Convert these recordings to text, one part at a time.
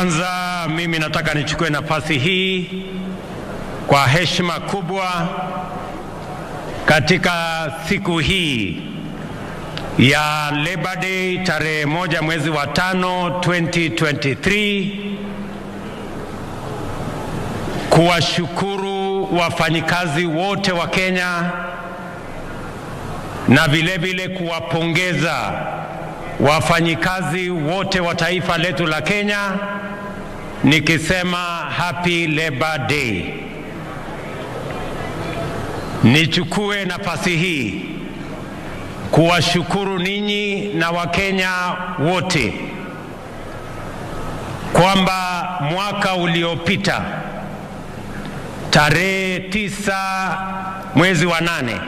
Kwanza mimi nataka nichukue nafasi hii kwa heshima kubwa katika siku hii ya Labor Day tarehe 1 mwezi wa 5 2023 kuwashukuru wafanyikazi wote wa Kenya na vile vile kuwapongeza wafanyikazi wote wa taifa letu la Kenya nikisema Happy Labor Day. Nichukue nafasi hii kuwashukuru ninyi na Wakenya wote kwamba mwaka uliopita tarehe 9 mwezi wa 8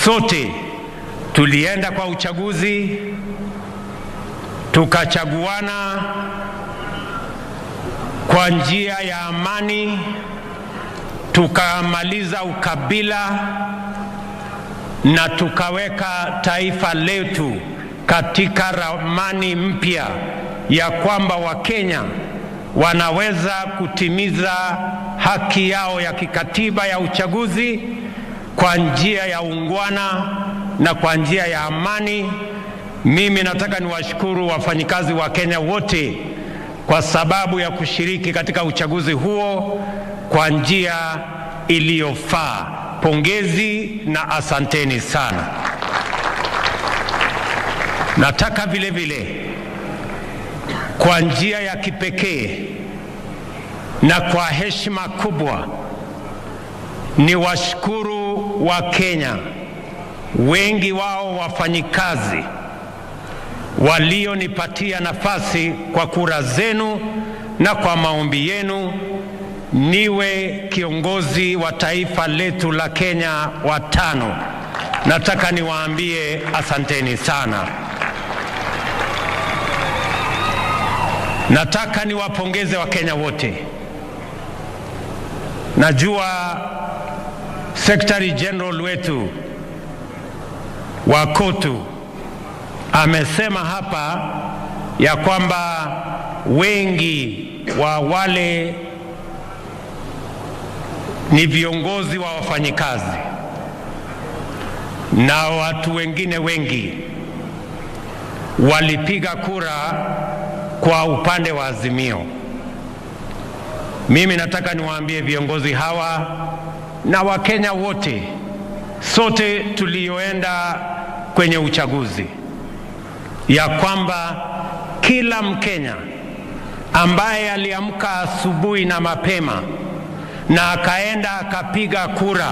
sote tulienda kwa uchaguzi, tukachaguana kwa njia ya amani, tukamaliza ukabila na tukaweka taifa letu katika ramani mpya ya kwamba Wakenya wanaweza kutimiza haki yao ya kikatiba ya uchaguzi kwa njia ya ungwana na kwa njia ya amani. Mimi nataka niwashukuru wafanyikazi wa Kenya wote kwa sababu ya kushiriki katika uchaguzi huo kwa njia iliyofaa. Pongezi na asanteni sana. Nataka vile vile kwa njia ya kipekee na kwa heshima kubwa ni washukuru wa Kenya, wengi wao wafanyikazi walionipatia nafasi kwa kura zenu na kwa maombi yenu niwe kiongozi wa taifa letu la Kenya wa 5. Nataka niwaambie asanteni sana. Nataka niwapongeze Wakenya wote. Najua Secretary General wetu wa KOTU amesema hapa ya kwamba wengi wa wale ni viongozi wa wafanyikazi na watu wengine wengi walipiga kura kwa upande wa Azimio. Mimi nataka niwaambie viongozi hawa na Wakenya wote, sote tulioenda kwenye uchaguzi, ya kwamba kila Mkenya ambaye aliamka asubuhi na mapema na akaenda akapiga kura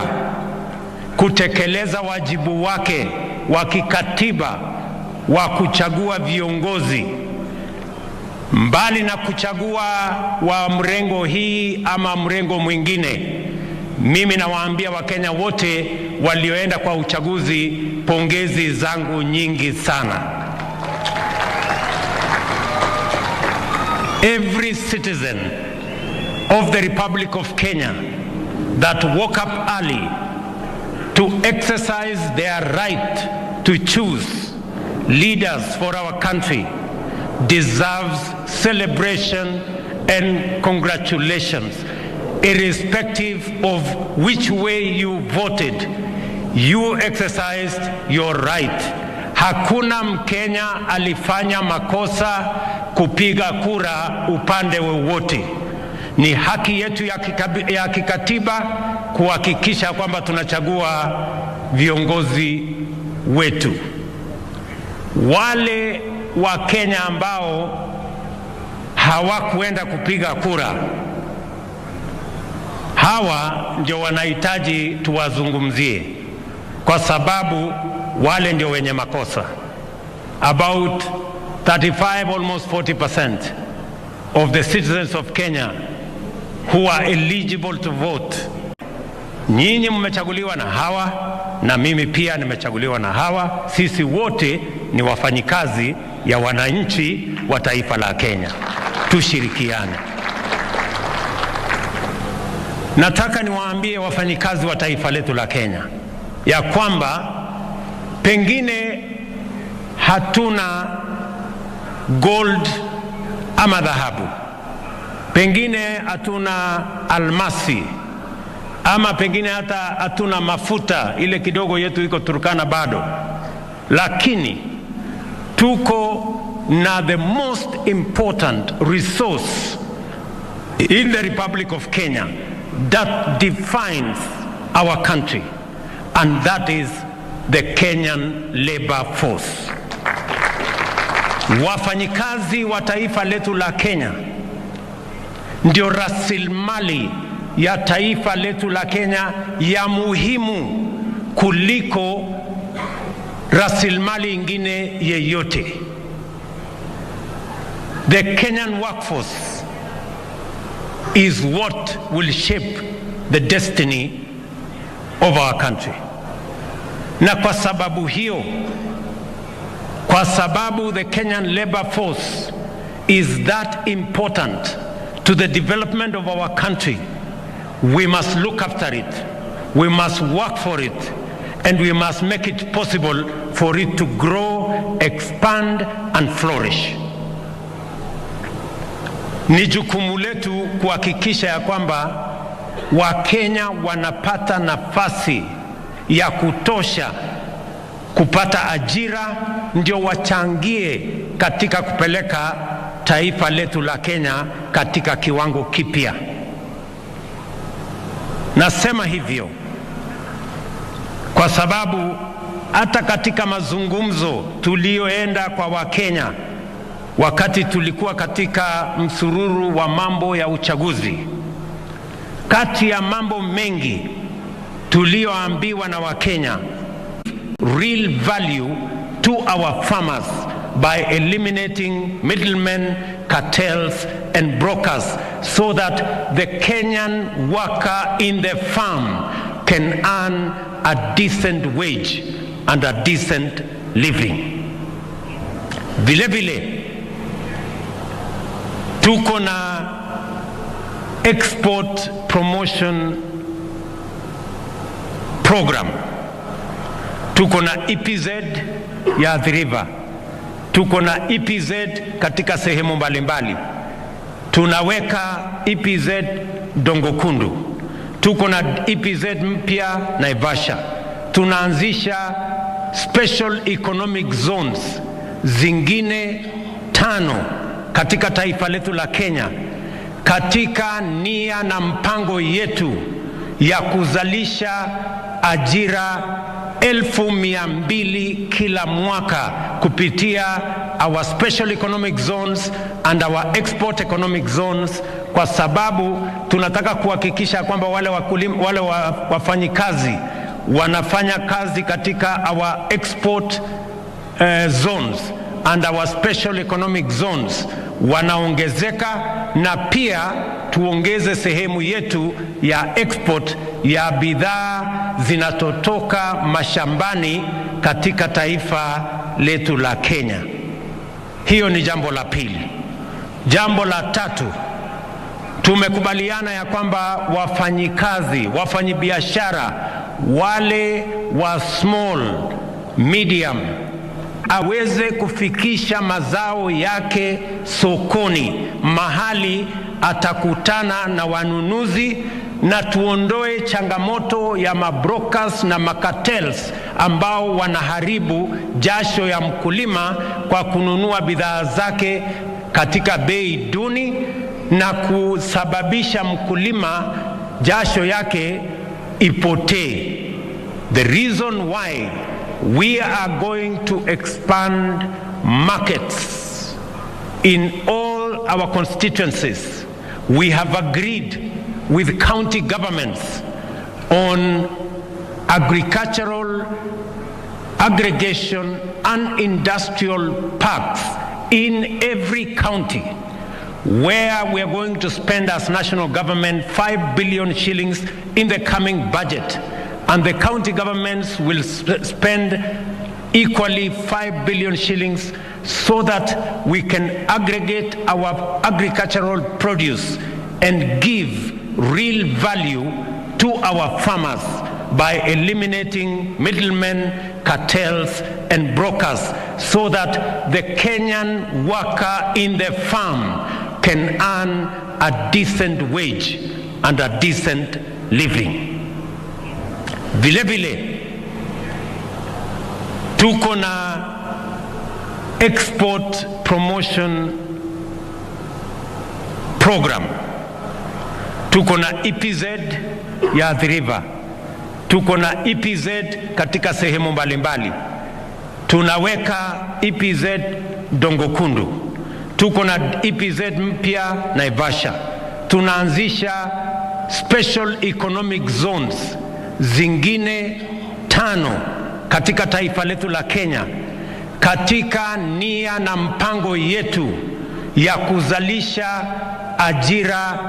kutekeleza wajibu wake wa kikatiba wa kuchagua viongozi, mbali na kuchagua wa mrengo hii ama mrengo mwingine, mimi nawaambia Wakenya wote walioenda kwa uchaguzi, pongezi zangu nyingi sana. Every citizen of the Republic of Kenya that woke up early to exercise their right to choose leaders for our country deserves celebration and congratulations. Irrespective of which way you voted, you exercised your right. Hakuna Mkenya alifanya makosa kupiga kura upande wowote. Ni haki yetu ya kikatiba kuhakikisha kwamba tunachagua viongozi wetu. Wale wa Kenya ambao hawakuenda kupiga kura, hawa ndio wanahitaji tuwazungumzie, kwa sababu wale ndio wenye makosa. About 35, almost 40% of the citizens of Kenya who are eligible to vote. Nyinyi mmechaguliwa na hawa na mimi pia nimechaguliwa na hawa. Sisi wote ni wafanyikazi ya wananchi wa taifa la Kenya. Tushirikiane. Nataka niwaambie wafanyikazi wa taifa letu la Kenya ya kwamba pengine hatuna gold ama dhahabu, pengine hatuna almasi, ama pengine hata hatuna mafuta, ile kidogo yetu iko Turkana bado, lakini tuko na the most important resource in the Republic of Kenya that defines our country, and that is the Kenyan labor force. Wafanyikazi wa taifa letu la Kenya ndio rasilimali ya taifa letu la Kenya ya muhimu kuliko rasilimali ingine yeyote. The Kenyan workforce is what will shape the destiny of our country. Na kwa sababu hiyo, kwa sababu the Kenyan labor force is that important to the development of our country, we must look after it, we must work for it, and we must make it possible for it to grow, expand, and flourish. Ni jukumu letu kuhakikisha ya kwamba Wakenya wanapata nafasi ya kutosha kupata ajira, ndio wachangie katika kupeleka taifa letu la Kenya katika kiwango kipya. Nasema hivyo kwa sababu hata katika mazungumzo tulioenda kwa Wakenya wakati tulikuwa katika msururu wa mambo ya uchaguzi, kati ya mambo mengi tulioambiwa na Wakenya, real value to our farmers by eliminating middlemen, cartels and brokers, so that the Kenyan worker in the farm can earn a decent wage and a decent living. Vile vile tuko na export promotion program, tuko na EPZ ya Athi River, tuko na EPZ katika sehemu mbalimbali, tunaweka EPZ Dongokundu, tuko na EPZ mpya Naivasha, tunaanzisha special economic zones zingine 5 katika taifa letu la Kenya, katika nia na mpango yetu ya kuzalisha ajira 200,000 kila mwaka kupitia our special economic zones and our export economic zones, kwa sababu tunataka kuhakikisha kwamba wale wafanyikazi wanafanya kazi katika our export zones and our special economic zones wanaongezeka, na pia tuongeze sehemu yetu ya export ya bidhaa zinatotoka mashambani katika taifa letu la Kenya. Hiyo ni jambo la pili. Jambo la tatu, tumekubaliana ya kwamba wafanyikazi, wafanyibiashara wale wa small, medium, aweze kufikisha mazao yake sokoni, mahali atakutana na wanunuzi, na tuondoe changamoto ya mabrokers na makartels ambao wanaharibu jasho ya mkulima kwa kununua bidhaa zake katika bei duni na kusababisha mkulima jasho yake ipotee. The reason why we are going to expand markets in all our constituencies, we have agreed with county governments on agricultural aggregation and industrial parks in every county, where we are going to spend as national government 5 billion shillings in the coming budget, and the county governments will spend equally 5 billion shillings, so that we can aggregate our agricultural produce and give real value to our farmers by eliminating middlemen, cartels and brokers, so that the Kenyan worker in the farm can earn a decent wage and a decent living. Vile vile tuko na export promotion program. Tuko na EPZ ya Athi River, tuko na EPZ katika sehemu mbalimbali, tunaweka EPZ Dongokundu, tuko na EPZ mpya Naivasha, tunaanzisha special economic zones zingine 5 katika taifa letu la Kenya, katika nia na mpango yetu ya kuzalisha ajira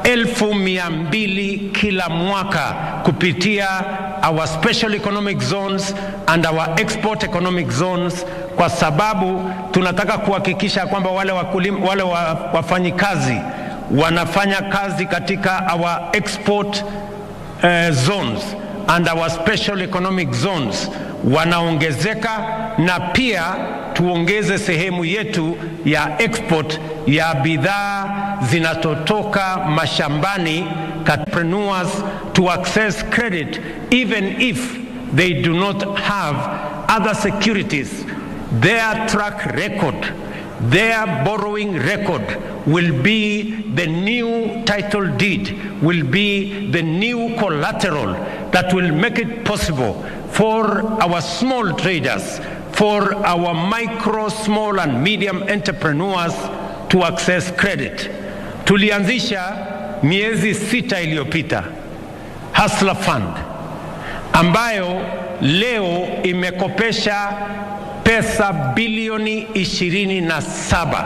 200,000 kila mwaka kupitia our special economic zones and our export economic zones, kwa sababu tunataka kuhakikisha kwamba wale wafanyikazi wanafanya kazi katika our export zones and our special economic zones wanaongezeka, na pia tuongeze sehemu yetu ya export ya bidhaa zinatotoka mashambani, entrepreneurs to access credit even if they do not have other securities. Their track record, their borrowing record will be the new title deed, will be the new collateral that will make it possible for our small traders, for our micro, small and medium entrepreneurs to access credit. Tulianzisha miezi 6 iliyopita Hustler Fund, ambayo leo imekopesha pesa bilioni 27.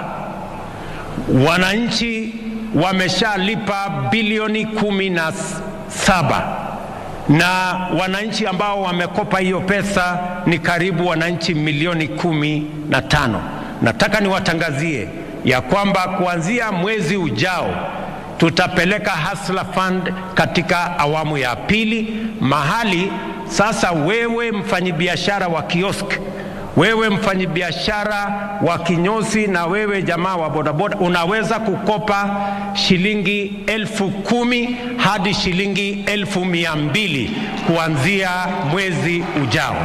Wananchi wameshalipa bilioni 17, na wananchi ambao wamekopa hiyo pesa ni karibu wananchi milioni 15. Nataka niwatangazie ya kwamba kuanzia mwezi ujao tutapeleka Hustler Fund katika awamu ya 2, mahali sasa wewe mfanyibiashara wa kiosk, wewe mfanyibiashara wa kinyozi, na wewe jamaa wa bodaboda unaweza kukopa shilingi 10,000 hadi shilingi 200,000 kuanzia mwezi ujao.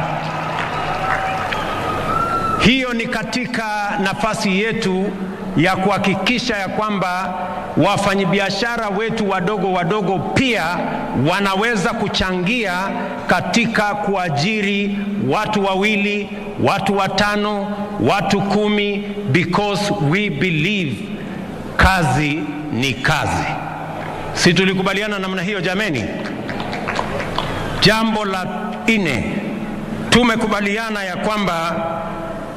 Hiyo ni katika nafasi yetu ya kuhakikisha ya kwamba wafanyibiashara wetu wadogo pia wanaweza kuchangia katika kuajiri watu 2, watu 5, watu 10, because we believe kazi ni kazi. Si tulikubaliana namna hiyo jameni? Jambo la 4, tumekubaliana ya kwamba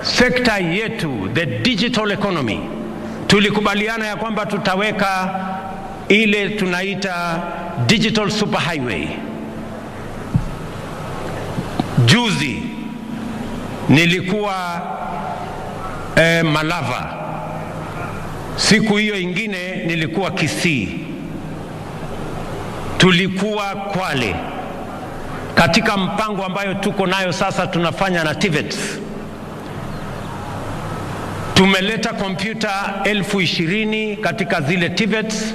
sekta yetu, the digital economy, tulikubaliana ya kwamba tutaweka ile tunaita digital superhighway. Juzi nilikuwa Malava, siku hiyo ingine nilikuwa Kisii, tulikuwa Kwale, katika mpango ambayo tuko nayo sasa tunafanya na TVETs. Tumeleta kompyuta 20,000 katika zile TVETs.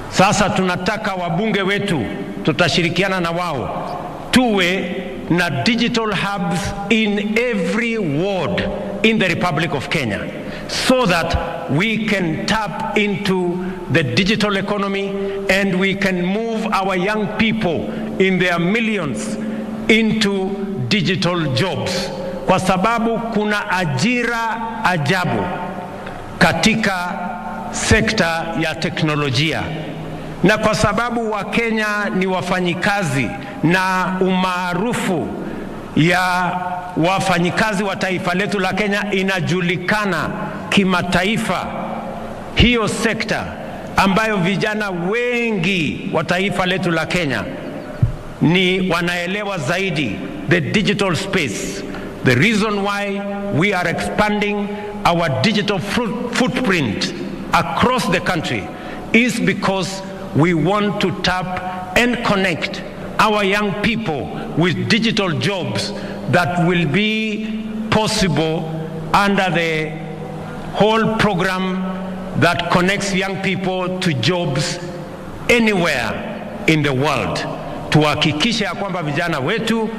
Sasa tunataka wabunge wetu, tutashirikiana na wao, tuwe na digital hubs in every ward in the Republic of Kenya, so that we can tap into the digital economy and we can move our young people in their millions into digital jobs, kwa sababu kuna ajira ajabu katika sekta ya teknolojia, na kwa sababu Wakenya ni wafanyikazi na umaarufu ya wafanyikazi wa taifa letu la Kenya inajulikana kimataifa. Hiyo sekta ambayo vijana wengi wa taifa letu la Kenya ni wanaelewa zaidi, the digital space. The reason why we are expanding our digital footprint across the country is because we want to tap and connect our young people with digital jobs that will be possible under the whole program that connects young people to jobs anywhere in the world. Tuhakikishe ya kwamba vijana wetu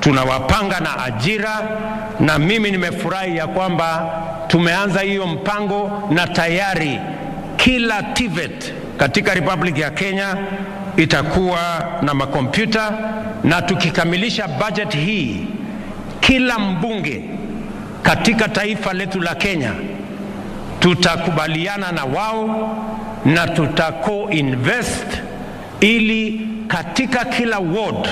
tunawapanga na ajira, na mimi nimefurahi ya kwamba tumeanza hiyo mpango na tayari kila TVET katika Republic ya Kenya itakuwa na makompyuta, na tukikamilisha budget hii kila mbunge katika taifa letu la Kenya tutakubaliana na wao na tutako-invest ili katika kila ward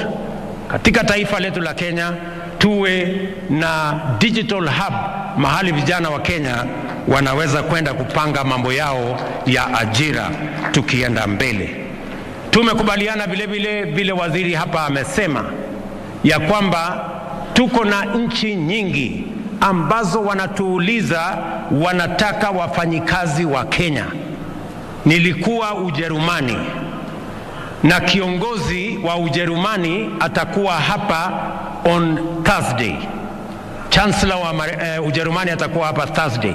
katika taifa letu la Kenya tuwe na digital hub mahali vijana wa Kenya wanaweza kwenda kupanga mambo yao ya ajira tukienda mbele. Tumekubaliana vile waziri hapa amesema ya kwamba tuko na nchi nyingi ambazo wanatuuliza wanataka wafanyikazi wa Kenya. Nilikuwa Ujerumani na kiongozi wa Ujerumani atakuwa hapa on Thursday. Chancellor wa Ujerumani atakuwa hapa Thursday.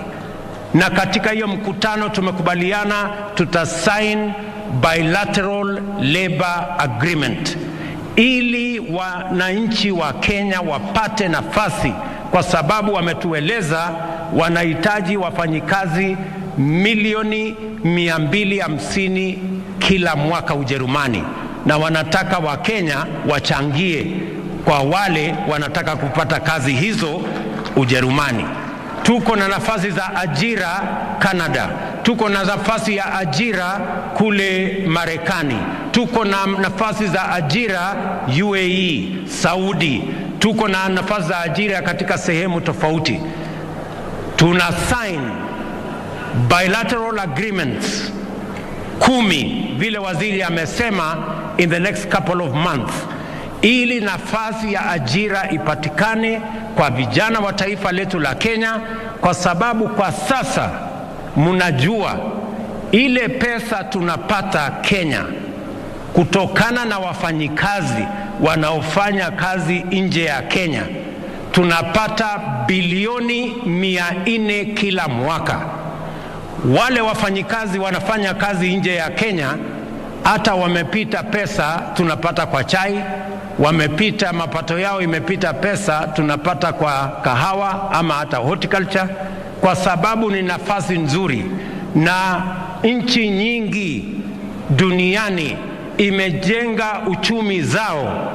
Na katika hiyo mkutano tumekubaliana tutasign bilateral labor agreement ili wananchi wa Kenya wapate nafasi, kwa sababu wametueleza wanahitaji wafanyikazi milioni 250 kila mwaka Ujerumani, na wanataka wa Kenya wachangie kwa wale wanataka kupata kazi hizo Ujerumani. Tuko na nafasi za ajira Canada, tuko na nafasi ya ajira kule Marekani, tuko na nafasi za ajira UAE, Saudi, tuko na nafasi za ajira katika sehemu tofauti. Tuna sign bilateral agreements 10 vile waziri amesema in the next couple of months, ili nafasi ya ajira ipatikane kwa vijana wa taifa letu la Kenya, kwa sababu kwa sasa mnajua ile pesa tunapata Kenya kutokana na wafanyikazi wanaofanya kazi nje ya Kenya, tunapata bilioni 400 kila mwaka. Wale wafanyikazi wanafanya kazi nje ya Kenya hata wamepita pesa tunapata kwa chai, wamepita mapato yao imepita pesa tunapata kwa kahawa ama hata horticulture, kwa sababu ni nafasi nzuri. Na nchi nyingi duniani imejenga uchumi zao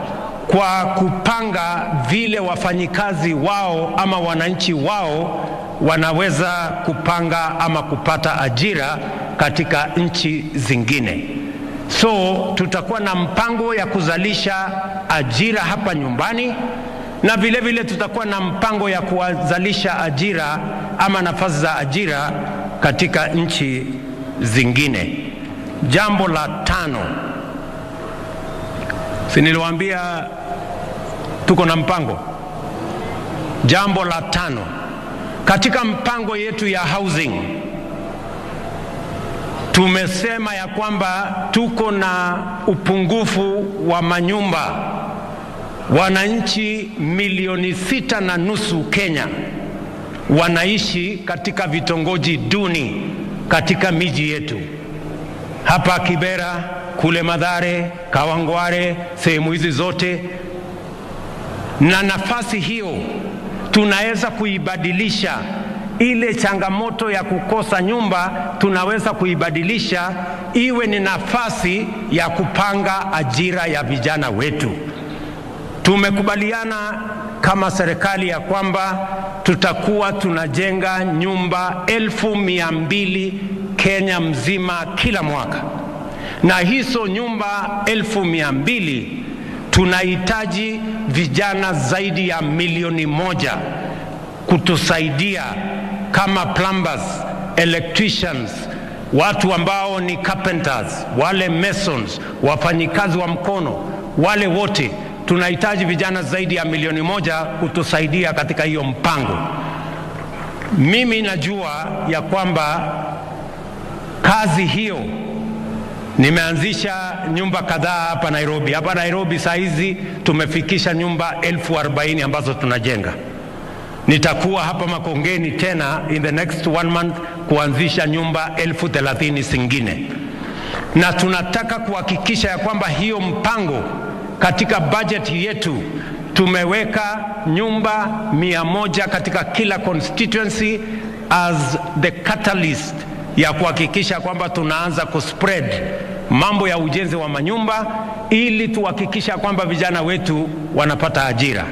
kwa kupanga vile wafanyikazi wao ama wananchi wao wanaweza kupanga ama kupata ajira katika nchi zingine. So tutakuwa na mpango ya kuzalisha ajira hapa nyumbani, na vile tutakuwa na mpango ya kuzalisha ajira ama nafasi za ajira katika nchi zingine. Jambo la 5, si niliwaambia tuko na mpango? Jambo la 5, katika mpango yetu ya housing tumesema ya kwamba tuko na upungufu wa manyumba. Wananchi milioni 6.5 Kenya wanaishi katika vitongoji duni katika miji yetu hapa Kibera, kule Mathare, Kawangware, sehemu hizi zote. Na nafasi hiyo tunaweza kuibadilisha. Ile changamoto ya kukosa nyumba tunaweza kuibadilisha iwe ni nafasi ya kupanga ajira ya vijana wetu. Tumekubaliana kama serikali ya kwamba tutakuwa tunajenga nyumba 200,000 Kenya mzima kila mwaka, na hizo nyumba 200,000 tunahitaji vijana zaidi ya 1,000,000 kutusaidia kama plumbers, electricians, watu ambao ni carpenters, wale masons, wafanyikazi wa mkono, wale wote tunahitaji vijana zaidi ya 1,000,000 kutusaidia katika hiyo mpango. Mimi najua ya kwamba kazi hiyo Nimeanzisha nyumba kadhaa hapa Nairobi. Hapa Nairobi saa hizi tumefikisha nyumba 40,000 ambazo tunajenga. Nitakuwa hapa Makongeni tena in the next 1 month kuanzisha nyumba 30,000 zingine. Na tunataka kuhakikisha ya kwamba hiyo mpango katika budget yetu tumeweka nyumba 100 katika kila constituency as the catalyst ya kuhakikisha kwamba tunaanza kuspread mambo ya ujenzi wa manyumba ili tuhakikisha kwamba vijana wetu wanapata ajira.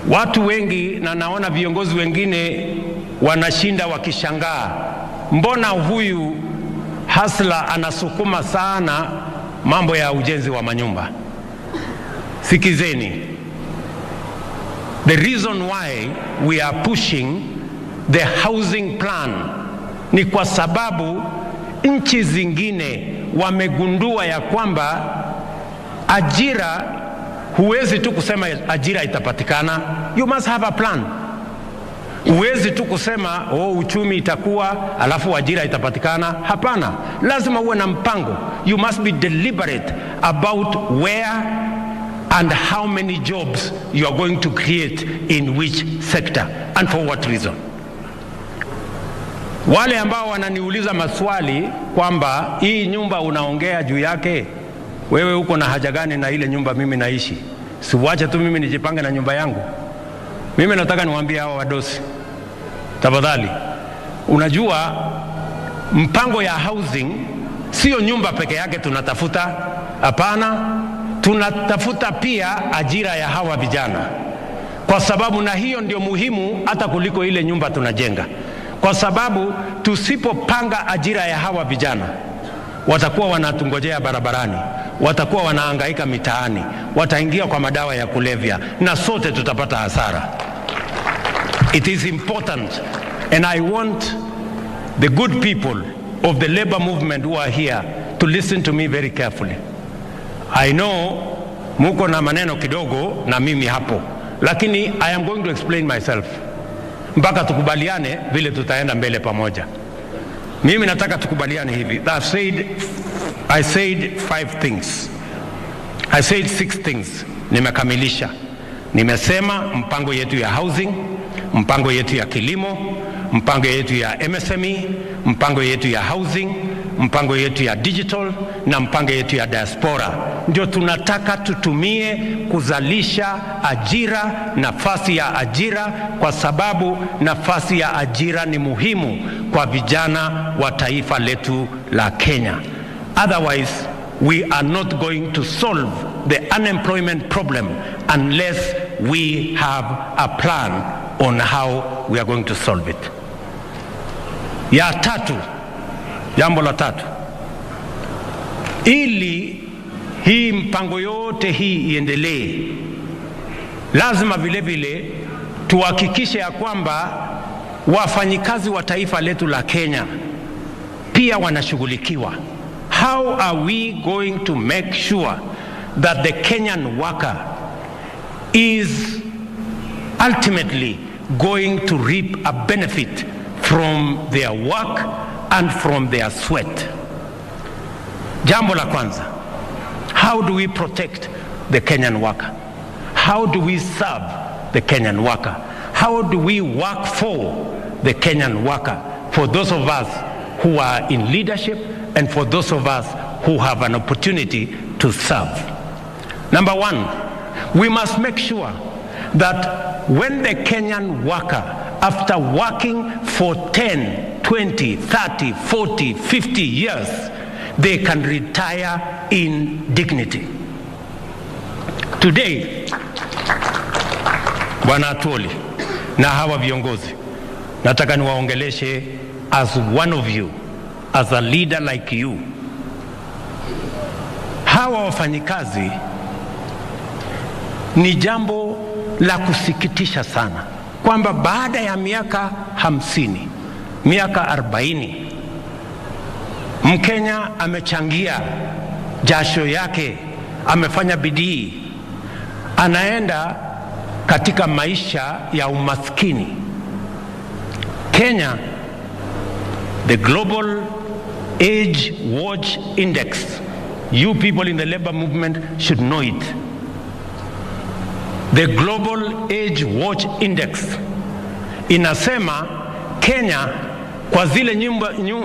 Watu wengi na naona viongozi wengine wanashinda wakishangaa, mbona huyu hasla anasukuma sana mambo ya ujenzi wa manyumba? Sikizeni. The reason why we are pushing the housing plan ni kwa sababu nchi zingine wamegundua ya kwamba ajira, huwezi tu kusema ajira itapatikana. You must have a plan. Huwezi tu kusema uchumi itakuwa alafu ajira itapatikana. Hapana, lazima uwe na mpango. You must be deliberate about where and how many jobs you are going to create in which sector and for what reason. Wale ambao wananiuliza maswali kwamba hii nyumba unaongea juu yake, wewe uko na haja gani na ile nyumba mimi naishi? Siwache tu mimi nijipange na nyumba yangu. Mimi nataka niwaambie hawa wadosi, tafadhali, unajua mpango ya housing sio nyumba peke yake tunatafuta. Hapana, tunatafuta pia ajira ya hawa vijana, kwa sababu na hiyo ndio muhimu hata kuliko ile nyumba tunajenga. Kwa sababu tusipopanga ajira ya hawa vijana, watakuwa wanatungojea barabarani, watakuwa wanahangaika mitaani, wataingia kwa madawa ya kulevya na sote tutapata hasara. It is important, and I want the good people of the labor movement who are here to listen to me very carefully. I know muko na maneno kidogo na mimi hapo, lakini I am going to explain myself mpaka tukubaliane vile tutaenda mbele pamoja. Mimi nataka tukubaliane hivi. I said 5 things. I said 6 things. Nimekamilisha. Nimesema mpango yetu ya housing, mpango yetu ya kilimo, mpango yetu ya MSME, mpango yetu ya housing, mpango yetu ya digital na mpango yetu ya diaspora. Ndio tunataka tutumie kuzalisha ajira, nafasi ya ajira, kwa sababu nafasi ya ajira ni muhimu kwa vijana wa taifa letu la Kenya. Otherwise, we are not going to solve the unemployment problem unless we have a plan on how we are going to solve it. Ya tatu, jambo la tatu, ili hii mpango yote hii iendelee, lazima vile vile tuhakikishe ya kwamba wafanyikazi wa taifa letu la Kenya pia wanashughulikiwa. How are we going to make sure that the Kenyan worker is ultimately going to reap a benefit from their work and from their sweat? Jambo la kwanza, how do we protect the Kenyan worker? How do we serve the Kenyan worker? How do we work for the Kenyan worker? For those of us who are in leadership and for those of us who have an opportunity to serve. Number one, we must make sure that when the Kenyan worker, after working for 10, 20, 30, 40, 50 years, they can retire in dignity. Today, Bwana Atwoli na hawa viongozi, nataka niwaongeleshe as one of you, as a leader like you. Hawa wafanyikazi ni jambo la kusikitisha sana kwamba baada ya miaka 50, miaka 40, Mkenya amechangia jasho yake, amefanya bidii, anaenda katika maisha ya umaskini. Kenya, the global Age Watch Index. You people in the labor movement should know it. The Global Age Watch Index inasema Kenya, kwa zile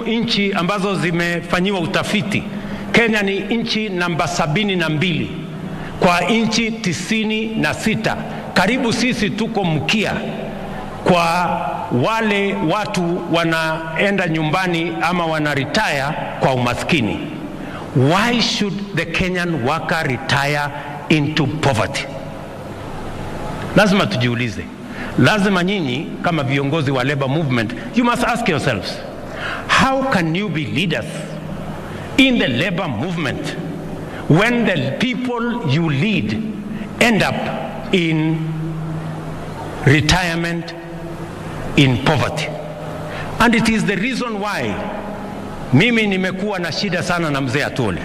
nchi ambazo zimefanyiwa utafiti, Kenya ni nchi namba 72 kwa nchi 96. Karibu sisi tuko mkia kwa wale watu wanaenda nyumbani ama wanaretire kwa umaskini. Why should the Kenyan worker retire into poverty? Lazima tujiulize. Lazima nyinyi kama viongozi wa labor movement, you must ask yourselves, how can you be leaders in the labor movement when the people you lead end up in retirement, in poverty? And it is the reason why mimi nimekuwa na shida sana na mzee Atwoli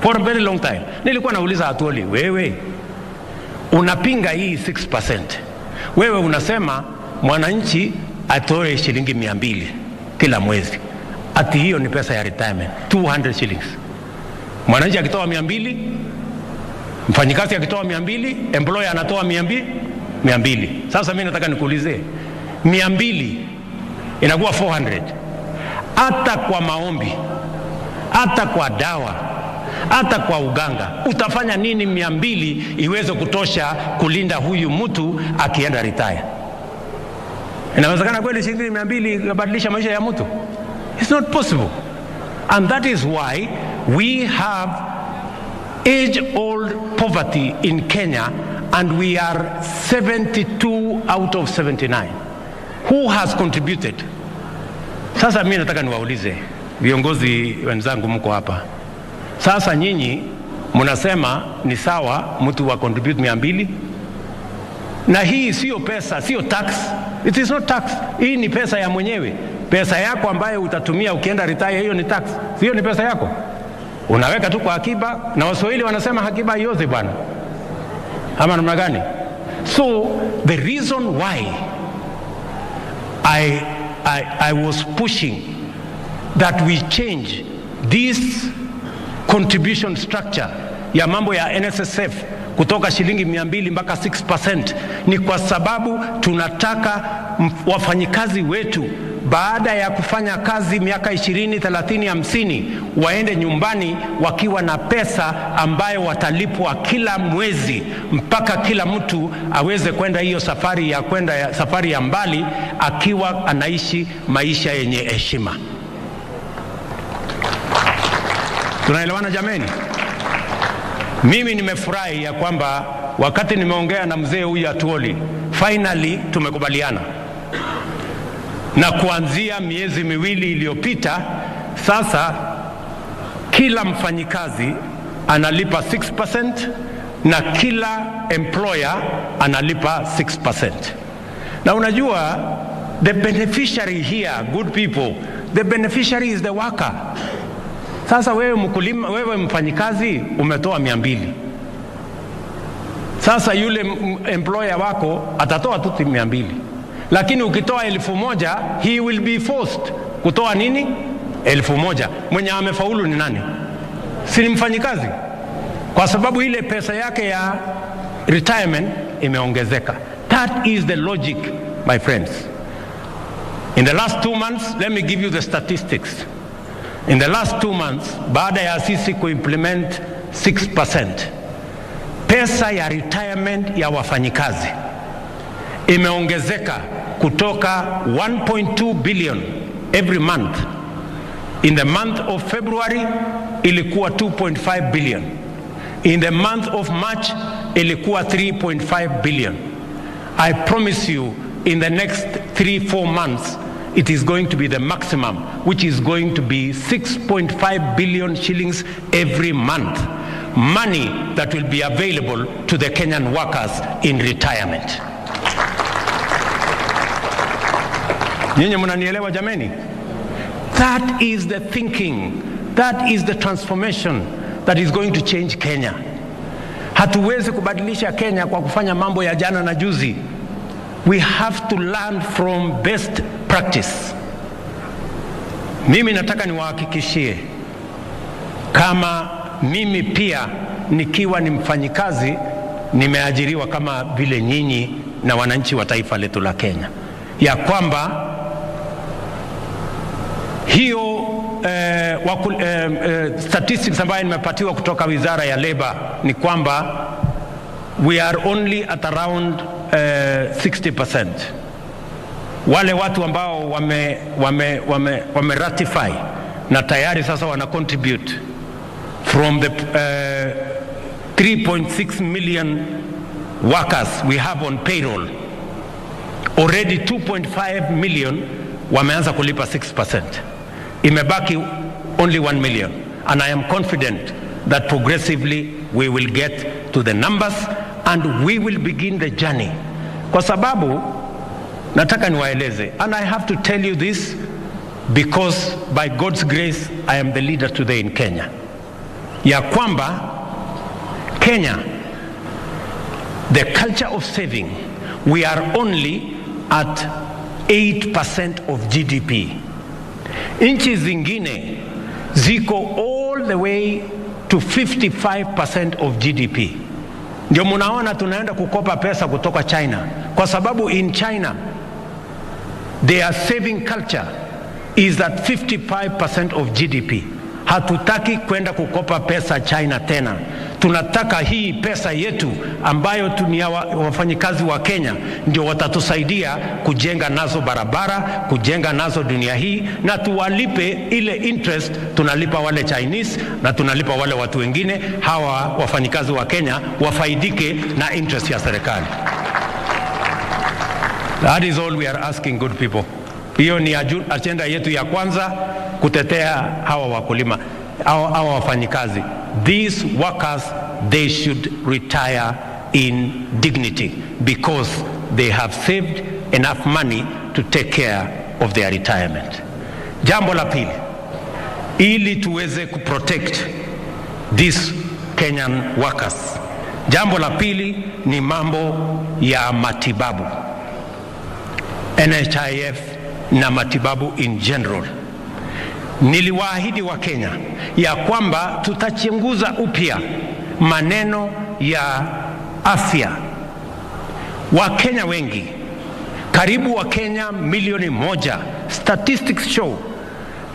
for a very long time. Nilikuwa nauliza Atwoli, wewe unapinga hii 6%, wewe unasema mwananchi atoe shilingi 200 kila mwezi, ati hiyo ni pesa ya retirement, 200 shillings. Mwananchi akitoa 200, mfanyikazi akitoa 200, employer anatoa 200. Sasa mimi nataka nikuulize, 200 inakuwa 400. Hata kwa maombi, hata kwa dawa, hata kwa uganga, utafanya nini 200 iweze kutosha kulinda huyu mtu akienda retire? Inawezekana kweli shilingi 200 kubadilisha maisha ya mtu? It's not possible. And that is why we have age-old poverty in Kenya, and we are 72 out of 79. Who has contributed? Sasa mimi nataka niwaulize viongozi wenzangu mko hapa. Sasa nyinyi mnasema ni sawa mtu wa contribute 200, na hii sio pesa, sio tax. It is not tax. Hii ni pesa ya mwenyewe. Pesa yako ambayo utatumia ukienda retire, hiyo ni tax. Sio, ni pesa yako. Unaweka tu kwa akiba, na Waswahili wanasema akiba haiozi bwana. Ama namna gani? So the reason why I was pushing that we change this contribution structure ya mambo ya NSSF kutoka shilingi 200 mpaka 6% ni kwa sababu tunataka wafanyikazi wetu baada ya kufanya kazi miaka 20, 30, 50 waende nyumbani wakiwa na pesa ambayo watalipwa kila mwezi, mpaka kila mtu aweze kwenda hiyo safari ya mbali akiwa anaishi maisha yenye heshima. Tunaelewana jameni? Mimi nimefurahi ya kwamba wakati nimeongea na mzee huyu Atwoli, finally tumekubaliana. Na kuanzia miezi miwili iliyopita, sasa kila mfanyikazi analipa 6% na kila employer analipa 6%. Na unajua, the beneficiary here, good people, the beneficiary is the worker. Sasa wewe mfanyikazi umetoa 200. Sasa yule employer wako atatoa tu 200. Lakini ukitoa 1000, he will be forced kutoa nini? 1000. Mwenye amefaulu ni nani? Si ni mfanyikazi? Kwa sababu ile pesa yake ya retirement imeongezeka. That is the logic, my friends. In the last 2 months, let me give you the statistics. In the last 2 months, baada ya sisi kuimplement 6%, pesa ya retirement ya wafanyikazi imeongezeka kutoka 1.2 billion every month. In the month of February ilikuwa 2.5 billion. In the month of March ilikuwa 3.5 billion. I promise you, in the next 3-4 months, it is going to be the maximum, which is going to be 6.5 billion shillings every month. Money that will be available to the Kenyan workers in retirement. Nyinyi mnanielewa jameni? That is the thinking. That is the transformation that is going to change Kenya. Hatuwezi kubadilisha Kenya kwa kufanya mambo ya jana na juzi. We have to learn from best practice. Mimi nataka niwahakikishie kama mimi pia nikiwa ni mfanyikazi nimeajiriwa kama vile nyinyi na wananchi wa taifa letu la Kenya, ya kwamba hiyo statistics ambayo nimepatiwa kutoka Wizara ya Labor ni kwamba we are only at around 60%. Wale watu ambao wame ratify na tayari sasa wana contribute from the 3.6 million workers we have on payroll, already 2.5 million wameanza kulipa 6%. Imebaki only 1 million, and I am confident that progressively we will get to the numbers and we will begin the journey. Kwa sababu nataka niwaeleze, and I have to tell you this because by God's grace I am the leader today in Kenya, ya kwamba Kenya, the culture of saving, we are only at 8% of GDP. Nchi zingine ziko all the way to 55% of GDP. Ndio munaona tunaenda kukopa pesa kutoka China, kwa sababu in China their saving culture is at 55% of GDP. Hatutaki kwenda kukopa pesa China tena. Tunataka hii pesa yetu ambayo tunia wafanyikazi wa Kenya ndio watatusaidia kujenga nazo barabara, kujenga nazo dunia hii, na tuwalipe ile interest tunalipa wale Chinese na tunalipa wale watu wengine. Hawa wafanyikazi wa Kenya wafaidike na interest ya serikali. That is all we are asking, good people. Hiyo ni agenda yetu ya kwanza, kutetea hawa wakulima, hawa wafanyikazi. These workers, they should retire in dignity because they have saved enough money to take care of their retirement. Jambo la pili, ili tuweze kuprotect these Kenyan workers, jambo la pili ni mambo ya matibabu, NHIF na matibabu in general. Niliwaahidi wa Kenya ya kwamba tutachunguza upya maneno ya afya. Wakenya wengi, karibu Wakenya milioni 1, statistics show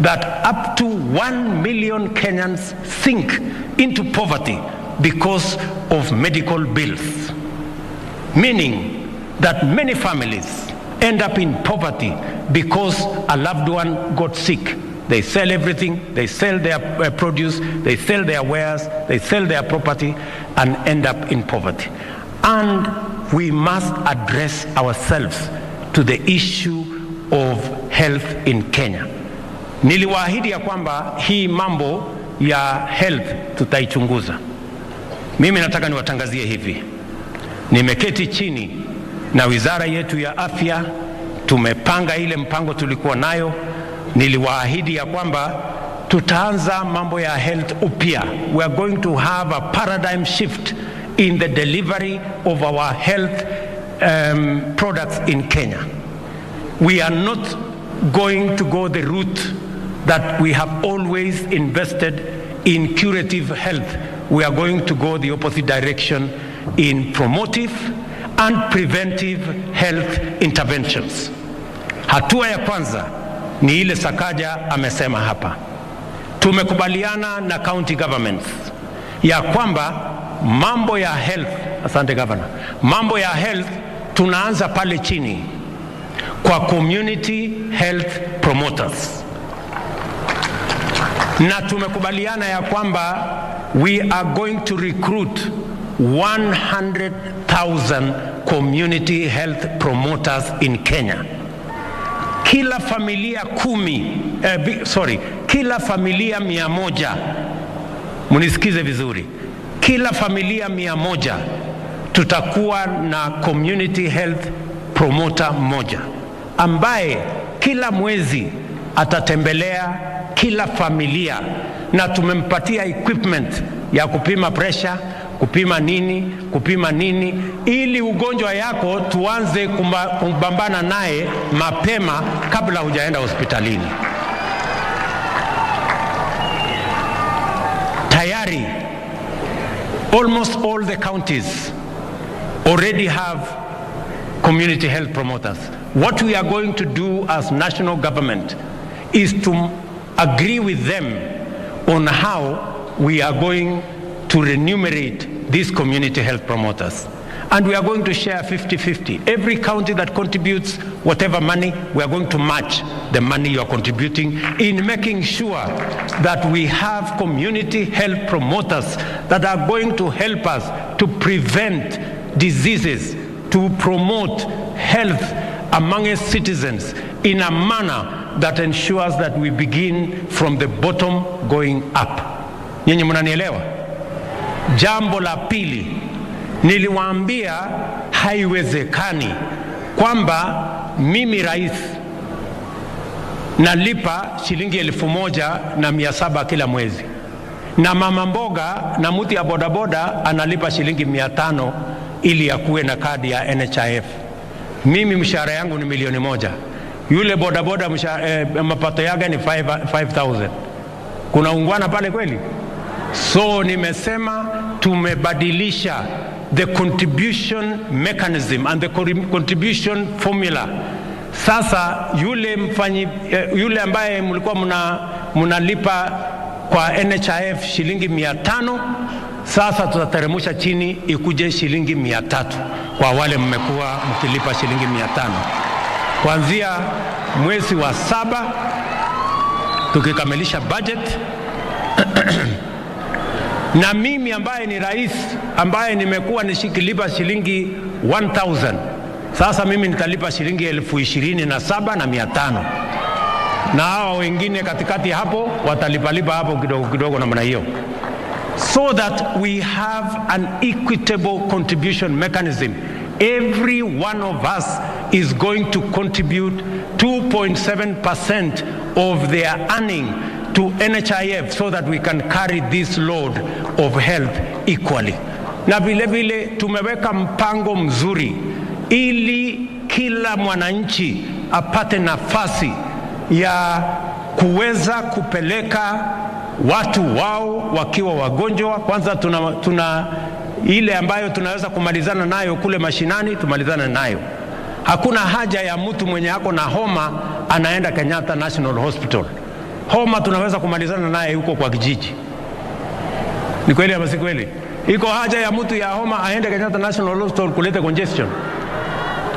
that up to 1 million Kenyans sink into poverty because of medical bills, meaning that many families end up in poverty because a loved one got sick. They sell everything, they sell their produce, they sell their wares, they sell their property and end up in poverty. And we must address ourselves to the issue of health in Kenya. Niliwaahidi ya kwamba hii mambo ya health tutaichunguza. Mimi nataka niwatangazie hivi. Nimeketi chini na wizara yetu ya afya, tumepanga ile mpango tulikuwa nayo. Niliwaahidi ya kwamba tutaanza mambo ya health upya. We are going to have a paradigm shift in the delivery of our health products in Kenya. We are not going to go the route that we have always invested in curative health. We are going to go the opposite direction in promotive and preventive health interventions. Hatua ya kwanza ni ile Sakaja amesema hapa. Tumekubaliana na county governments ya kwamba mambo ya health, asante governor, mambo ya health tunaanza pale chini kwa community health promoters. Na tumekubaliana ya kwamba we are going to recruit 100,000 community health promoters in Kenya. Kila familia kila familia 100, munisikize vizuri, kila familia 100 tutakuwa na community health promoter mmoja ambaye kila mwezi atatembelea kila familia, na tumempatia equipment ya kupima pressure, kupima nini, ili ugonjwa yako tuanze kumbambana naye mapema kabla hujaenda hospitalini. Almost all the counties already have community health promoters. What we are going to do as national government is to agree with them on how we are going to remunerate these community health promoters. And we are going to share 50-50. Every county that contributes whatever money, we are going to match the money you are contributing in making sure that we have community health promoters that are going to help us to prevent diseases, to promote health among its citizens in a manner that ensures that we begin from the bottom going up. Nyinyi mnanielewa? Jambo la pili, niliwaambia haiwezekani kwamba mimi rais nalipa shilingi 1,700 kila mwezi, na mama mboga na mtu ya bodaboda analipa shilingi 500 ili akuwe na kadi ya NHIF. Mimi mshahara yangu ni 1,000,000. Yule bodaboda mapato yake ni 5,000. Kuna ungwana pale kweli? So nimesema tumebadilisha the contribution mechanism and the contribution formula. Sasa yule ambaye mlikuwa mnalipa kwa NHIF shilingi 500, sasa tutateremusha chini ikuje shilingi 300 kwa wale mmekuwa mkilipa shilingi 500. Kuanzia mwezi wa 7 tukikamilisha budget na mimi ambaye ni rais ambaye nimekuwa nishikilipa shilingi 1,000, sasa mimi nitalipa shilingi 27,500, na hao wengine katikati hapo watalipalipa hapo kidogo kidogo namna hiyo, so that we have an equitable contribution mechanism. Every one of us is going to contribute 2.7% of their earning to NHIF so that we can carry this load of health equally. Na vile vile tumeweka mpango mzuri ili kila mwananchi apate nafasi ya kuweza kupeleka watu wao wakiwa wagonjwa. Kwanza tuna ile ambayo tunaweza kumalizana nayo kule mashinani, tumalizana nayo. Hakuna haja ya mtu mwenye ako na homa anaenda Kenyatta National Hospital. Homa tunaweza kumalizana naye huko kwa kijiji. Ni kweli ama si kweli? Iko haja ya mtu ya homa aende Kenyatta National Hospital kuleta congestion?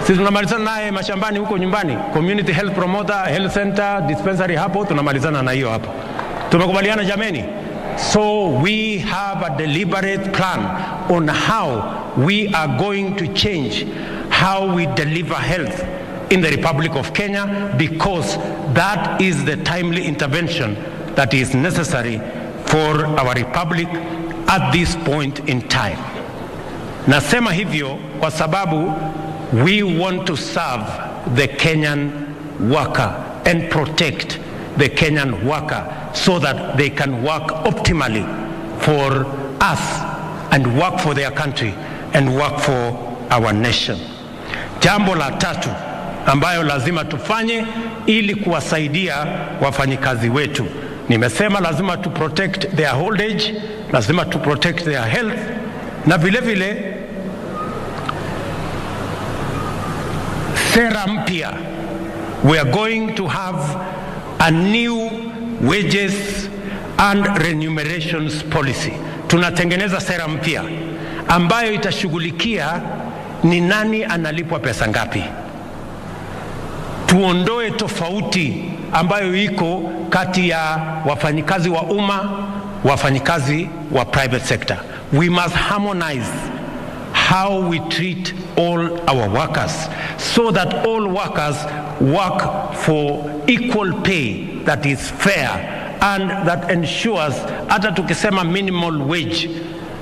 Sisi tunamalizana naye mashambani huko nyumbani. Community health promoter, health center, dispensary hapo tunamalizana na hiyo hapo. Tumekubaliana jameni? So we have a deliberate plan on how we are going to change how we deliver health in the Republic of Kenya, because that is the timely intervention that is necessary for our republic at this point in time. Nasema hivyo kwa sababu we want to serve the Kenyan worker and protect the Kenyan worker so that they can work optimally for us and work for their country and work for our nation. Jambo la tatu ambayo lazima tufanye ili kuwasaidia wafanyikazi wetu, nimesema lazima to protect their old age, lazima to protect their health, na vile vile sera mpya. We are going to have a new wages and remunerations policy. Tunatengeneza sera mpya ambayo itashughulikia ni nani analipwa pesa ngapi. Tuondoe tofauti ambayo iko kati ya wafanyikazi wa umma, wafanyikazi wa private sector. We must harmonize how we treat all our workers so that all workers work for equal pay that is fair and that ensures, hata tukisema minimal wage,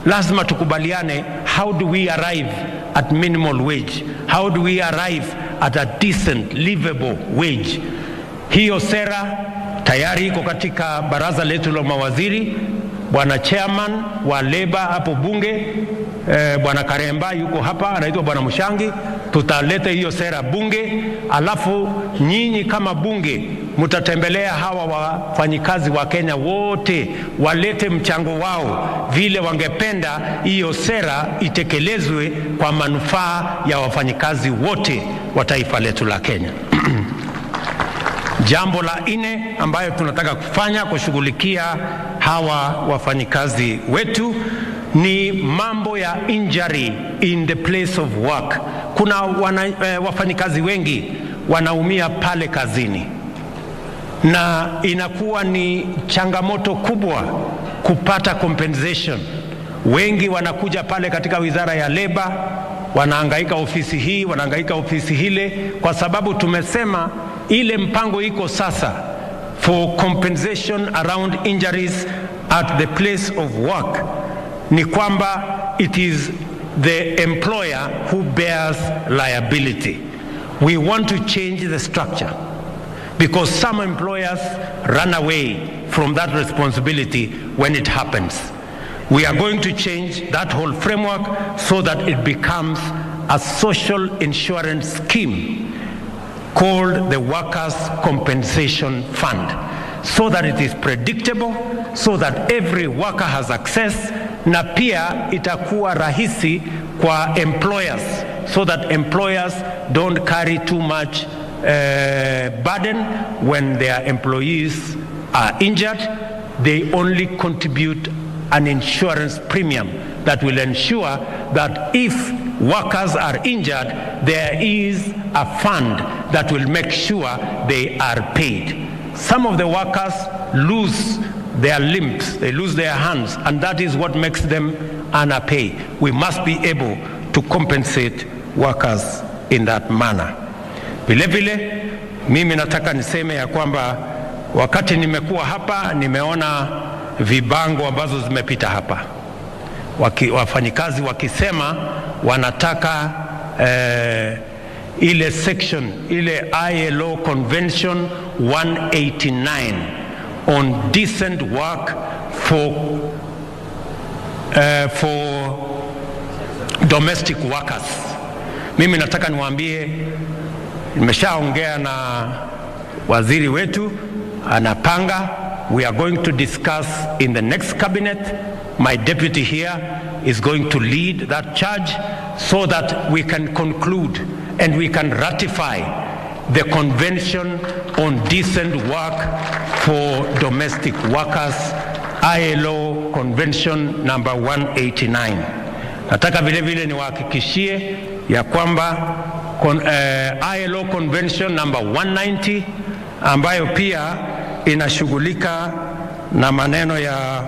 lazima tukubaliane how do we arrive at minimal wage, how do we arrive at a decent livable wage. Hiyo sera tayari iko katika baraza letu la mawaziri. Bwana chairman wa Labor hapo bunge, Bwana Karemba yuko hapa, anaitwa Bwana Mushangi. Tutaleta hiyo sera bunge, alafu nyinyi kama bunge mutatembelea hawa wafanyikazi wa Kenya wote, walete mchango wao vile wangependa hiyo sera itekelezwe kwa manufaa ya wafanyikazi wote wa taifa letu la Kenya. Jambo la nne ambayo tunataka kufanya kushughulikia hawa wafanyikazi wetu ni mambo ya injury in the place of work. Kuna wafanyikazi wengi wanaumia pale kazini, na inakuwa ni changamoto kubwa kupata compensation. Wengi wanakuja pale katika wizara ya Labor, wanahangaika ofisi hii, wanahangaika ofisi hile, kwa sababu tumesema ile mpango iko sasa for compensation around injuries at the place of work ni kwamba it is the employer who bears liability. We want to change the structure because some employers run away from that responsibility when it happens. We are going to change that whole framework so that it becomes a social insurance scheme called the Workers' Compensation Fund, so that it is predictable, so that every worker has access, na pia itakuwa rahisi kwa employers, so that employers don't carry too much burden when their employees are injured. They only contribute an insurance premium that will ensure that if workers are injured, there is a fund that will make sure they are paid. Some of the workers lose their limbs, they lose their hands, and that is what makes them underpay. We must be able to compensate workers in that manner. Vile vile, mimi nataka niseme ya kwamba wakati nimekuwa hapa nimeona vibango ambazo zimepita hapa. Wafanyikazi wakisema wanataka ile section, ile ILO Convention 189 on decent work for domestic workers. Mimi nataka niwaambie, nimeshaongea na waziri wetu, anapanga. We are going to discuss in the next cabinet. My deputy here is going to lead that charge so that we can conclude and we can ratify the Convention on Decent Work for Domestic Workers, ILO Convention number 189. Nataka vile vile niwahakikishie ya kwamba ILO Convention number 190 ambayo pia inashughulika na maneno ya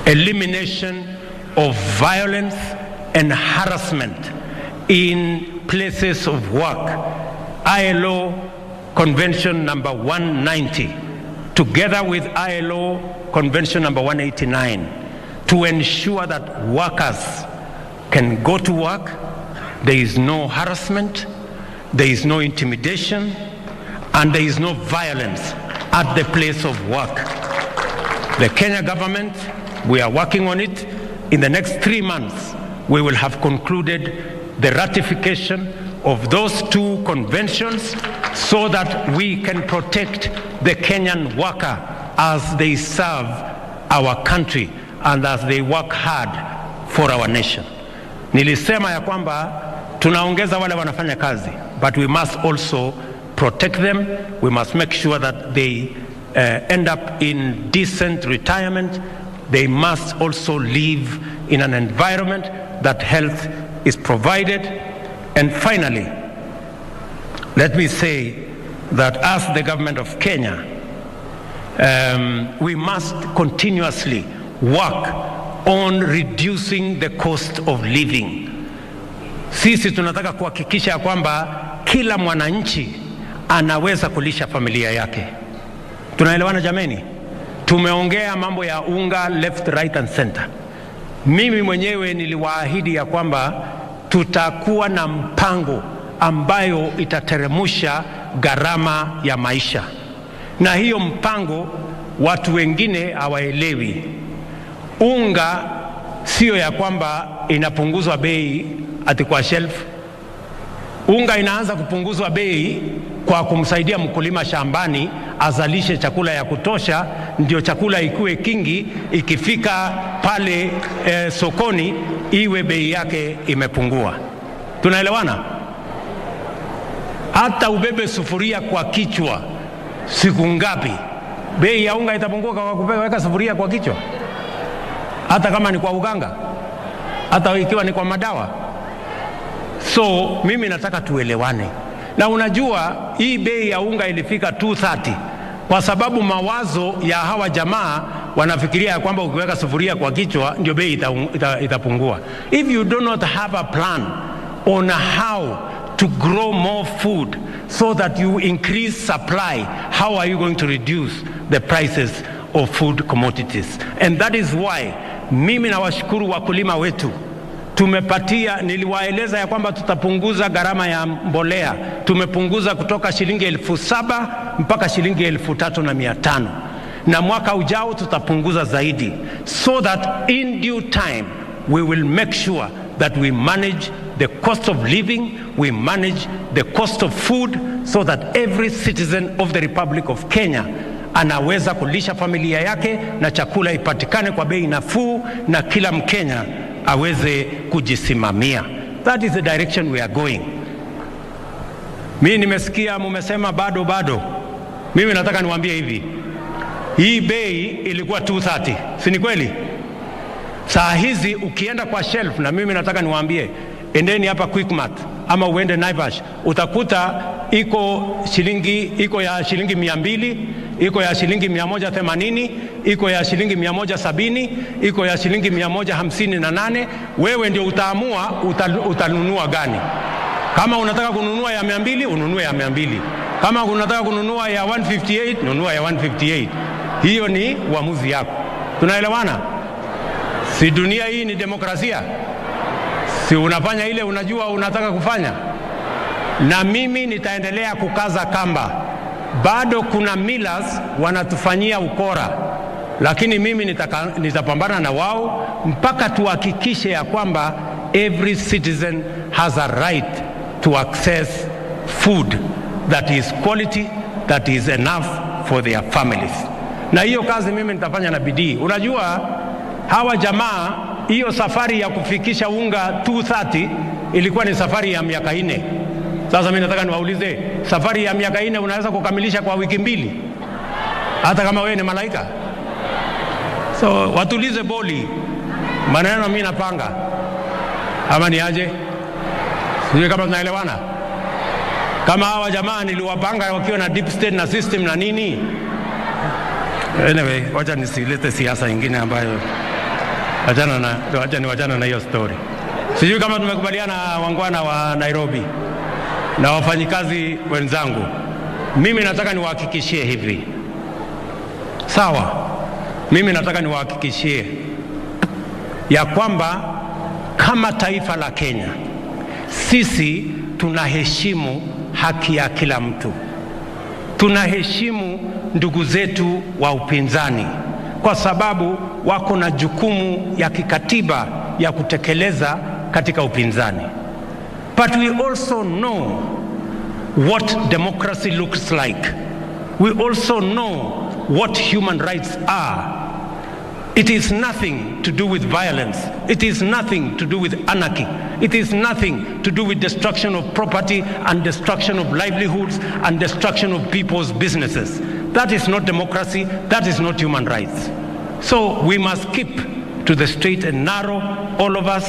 elimination of violence and harassment in places of work, ILO Convention number 190, together with ILO Convention number 189, to ensure that workers can go to work, there is no harassment, there is no intimidation, and there is no violence at the place of work. The Kenya government, we are working on it. In the next 3 months, we will have concluded the ratification of those two conventions so that we can protect the Kenyan worker as they serve our country and as they work hard for our nation. Nilisema ya kwamba tunaongeza wale wanafanya kazi, but we must also protect them. We must make sure that they end up in decent retirement. They must also live in an environment that health is provided. And finally, let me say that as the government of Kenya, we must continuously work on reducing the cost of living. Sisi tunataka kuhakikisha kwamba kila mwananchi anaweza kulisha familia yake. Tunaelewana jameni? Tumeongea mambo ya unga left, right and center. Mimi mwenyewe niliwaahidi ya kwamba tutakuwa na mpango ambayo itateremusha gharama ya maisha. Na hiyo mpango watu wengine hawaelewi. Unga sio ya kwamba inapunguzwa bei ati kwa shelf. unga inaanza kupunguzwa bei kwa kumsaidia mkulima shambani azalishe chakula ya kutosha, ndio chakula ikue kingi, ikifika pale sokoni iwe bei yake imepungua. Tunaelewana? Hata ubebe sufuria kwa kichwa siku ngapi, bei ya unga itapungua kwa kuweka sufuria kwa kichwa, hata kama ni kwa uganga, hata ikiwa ni kwa madawa. So mimi nataka tuelewane. Na unajua hii bei ya unga ilifika 230 kwa sababu mawazo ya hawa jamaa wanafikiria ya kwamba ukiweka sufuria kwa kichwa ndio bei itapungua. If you do not have a plan on how to grow more food so that you increase supply, how are you going to reduce the prices of food commodities? And that is why mimi nawashukuru wakulima wetu. Niliwaeleza ya kwamba tutapunguza gharama ya mbolea. Tumepunguza kutoka shilingi 7,000 mpaka shilingi 3,500. Na mwaka ujao tutapunguza zaidi, so that in due time we will make sure that we manage the cost of living, we manage the cost of food, so that every citizen of the Republic of Kenya anaweza kulisha familia yake na chakula ipatikane kwa bei nafuu na kila Mkenya aweze kujisimamia. That is the direction we are going. Mimi nimesikia mumesema bado. Mimi nataka niwaambie hivi. Hii bei ilikuwa 230, si ni kweli? Saa hizi ukienda kwa shelf, na mimi nataka niwaambie, endeni hapa Quickmart ama uende Naivas, utakuta iko ya shilingi 200, iko ya shilingi 180, iko ya shilingi 170, iko ya shilingi 158. Wewe ndio utaamua utanunua gani. Kama unataka kununua ya 200, ununue ya 200. Kama unataka kununua ya 158, nunua ya 158. Hiyo ni uamuzi yako. Tunaelewana? Si dunia hii ni demokrasia? Si unafanya ile unajua unataka kufanya? Na mimi nitaendelea kukaza kamba. Bado kuna millers wanatufanyia ukora, lakini mimi nitapambana na wao mpaka tuhakikishe ya kwamba every citizen has a right to access food that is quality, that is enough for their families. Na hiyo kazi mimi nitafanya na bidii. Unajua hawa jamaa, hiyo safari ya kufikisha unga 230 ilikuwa ni safari ya miaka 4. Sasa mimi nataka niwaulize, safari ya miaka 4 unaweza kukamilisha kwa wiki 2? Hata kama wewe ni malaika? So watulize boli. Maneno mimi napanga. Ama ni aje? Sio kama tunaelewana? Kama hawa jamaa niliwapanga wakiwa na deep state na system na nini? Anyway, wacha nisilete siasa nyingine ambayo wachana na hiyo story. Sijui kama tumekubaliana wangwana wa Nairobi na wafanyikazi wenzangu. Mimi nataka niwahakikishie hivi. Sawa? Mimi nataka niwahakikishie ya kwamba kama taifa la Kenya, sisi tunaheshimu haki ya kila mtu. Tunaheshimu ndugu zetu wa upinzani kwa sababu wako na jukumu ya kikatiba ya kutekeleza katika upinzani. But we also know what democracy looks like. We also know what human rights are. It is nothing to do with violence. It is nothing to do with anarchy. It is nothing to do with destruction of property and destruction of livelihoods and destruction of people's businesses. That is not democracy. That is not human rights. So we must keep to the straight and narrow, all of us.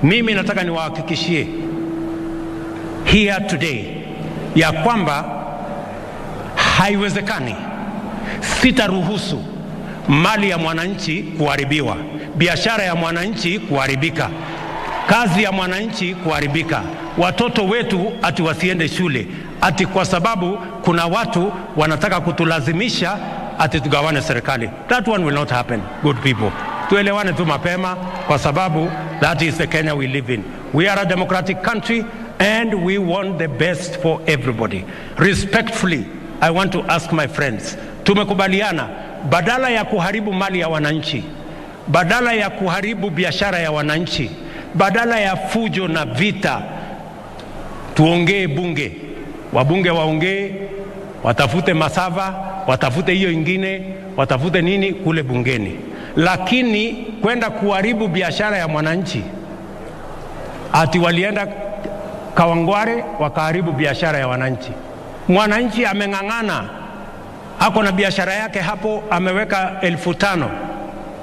Mimi nataka niwahakikishie here today ya kwamba haiwezekani, sitaruhusu mali ya mwananchi kuharibiwa, biashara ya mwananchi kuharibika, kazi ya mwananchi kuharibika, watoto wetu ati wasiende shule ati kwa sababu kuna watu wanataka kutulazimisha ati tugawane serikali. That one will not happen, good people. Tuelewane tu mapema kwa sababu that is the Kenya we live in. We are a democratic country and we want the best for everybody. Respectfully, I want to ask my friends, tumekubaliana badala ya kuharibu mali ya wananchi, badala ya kuharibu biashara ya wananchi, badala ya fujo na vita, tuongee bunge, wabunge waongee, watafute masava, watafute hiyo ingine, watafute nini kule bungeni. Lakini kwenda kuharibu biashara ya mwananchi, ati walienda Kawangware wakaharibu biashara ya wananchi. Mwananchi ameng'ang'ana, ako na biashara yake hapo, ameweka 5,000.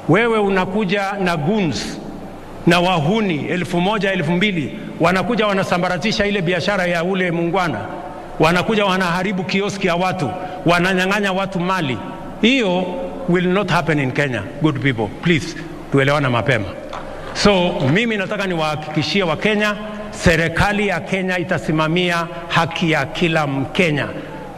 Wewe unakuja na goons na wahuni 1,000, 2,000, wanakuja wanasambaratisha ile biashara ya ule mungwana, wanakuja wanaharibu kioski ya watu, wananyang'anya watu mali. Hiyo will not happen in Kenya. Good people, please, tuelewana mapema. So mimi nataka niwahakikishie wa Kenya, serikali ya Kenya itasimamia haki ya kila Mkenya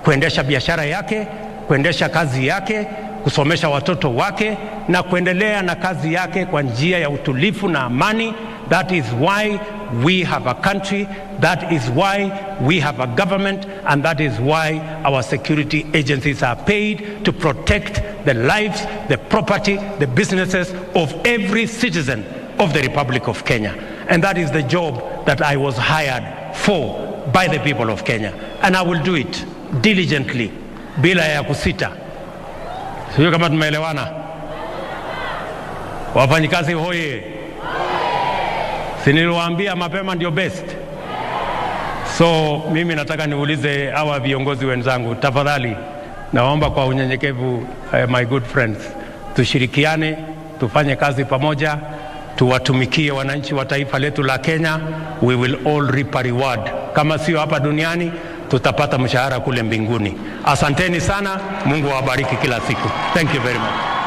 kuendesha biashara yake, kuendesha kazi yake, kusomesha watoto wake na kuendelea na kazi yake kwa njia ya utulivu na amani. That is why we have a country, that is why we have a government, and that is why our security agencies are paid to protect the lives, the property, the businesses of every citizen of the Republic of Kenya. And that is the job that I was hired for by the people of Kenya. And I will do it diligently, bila ya kusita. Sio kama tumeelewana? Wafanyikazi hoye. Siniliwaambia mapema ndio best. So mimi nataka niulize hawa viongozi wenzangu, tafadhali naomba kwa unyenyekevu, my good friends, tushirikiane, tufanye kazi pamoja, tuwatumikie wananchi wa taifa letu la Kenya. We will all reap a reward. Kama sio hapa duniani, tutapata mshahara kule mbinguni. Asanteni sana, Mungu awabariki kila siku. Thank you very much.